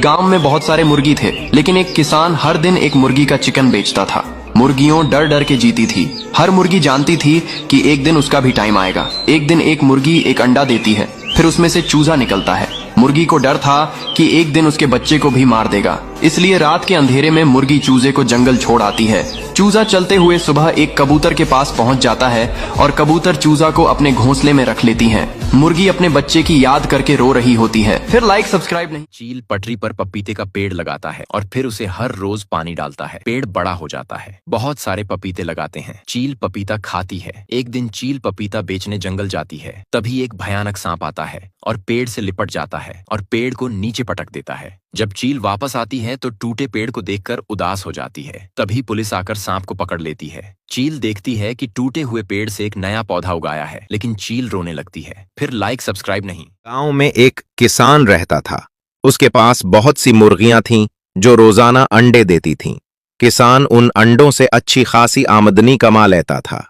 गांव में बहुत सारे मुर्गी थे, लेकिन एक किसान हर दिन एक मुर्गी का चिकन बेचता था। मुर्गियों डर डर के जीती थी। हर मुर्गी जानती थी कि एक दिन उसका भी टाइम आएगा। एक दिन एक मुर्गी एक अंडा देती है, फिर उसमें से चूजा निकलता है। मुर्गी को डर था कि एक दिन उसके बच्चे को भी मार देगा, इसलिए रात के अंधेरे में मुर्गी चूजे को जंगल छोड़ आती है। चूजा चलते हुए सुबह एक कबूतर के पास पहुंच जाता है और कबूतर चूजा को अपने घोंसले में रख लेती है। मुर्गी अपने बच्चे की याद करके रो रही होती है। फिर लाइक सब्सक्राइब नहीं। चील पटरी पर पपीते का पेड़ लगाता है और फिर उसे हर रोज पानी डालता है। पेड़ बड़ा हो जाता है, बहुत सारे पपीते लगाते हैं। चील पपीता खाती है। एक दिन चील पपीता बेचने जंगल जाती है। तभी एक भयानक सांप आता है और पेड़ से लिपट जाता है और पेड़ को नीचे पटक देता है। जब चील वापस आती है तो टूटे पेड़ को देखकर उदास हो जाती है। तभी पुलिस आकर सांप को पकड़ लेती है। चील देखती है कि टूटे हुए पेड़ से एक नया पौधा उगाया है, लेकिन चील रोने लगती है। फिर लाइक सब्सक्राइब नहीं। गांव में एक किसान रहता था। उसके पास बहुत सी मुर्गियां थीं जो रोजाना अंडे देती थीं। किसान उन अंडों से अच्छी खासी आमदनी कमा लेता था।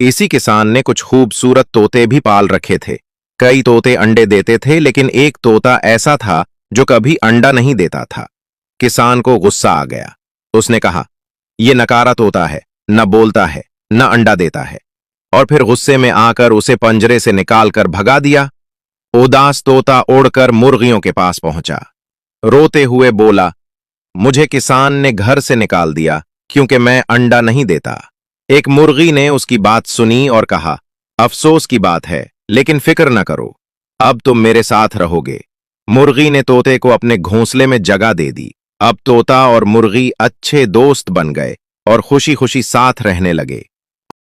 इसी किसान ने कुछ खूबसूरत तोते भी पाल रखे थे। कई तोते अंडे देते थे, लेकिन एक तोता ऐसा था जो कभी अंडा नहीं देता था। किसान को गुस्सा आ गया। उसने कहा, यह नकारा तोता है, न बोलता है न अंडा देता है, और फिर गुस्से में आकर उसे पंजरे से निकालकर भगा दिया। उदास तोता उड़कर मुर्गियों के पास पहुंचा। रोते हुए बोला, मुझे किसान ने घर से निकाल दिया क्योंकि मैं अंडा नहीं देता। एक मुर्गी ने उसकी बात सुनी और कहा, अफसोस की बात है, लेकिन फिक्र न करो, अब तुम मेरे साथ रहोगे। मुर्गी ने तोते को अपने घोंसले में जगह दे दी। अब तोता और मुर्गी अच्छे दोस्त बन गए और खुशी खुशी साथ रहने लगे।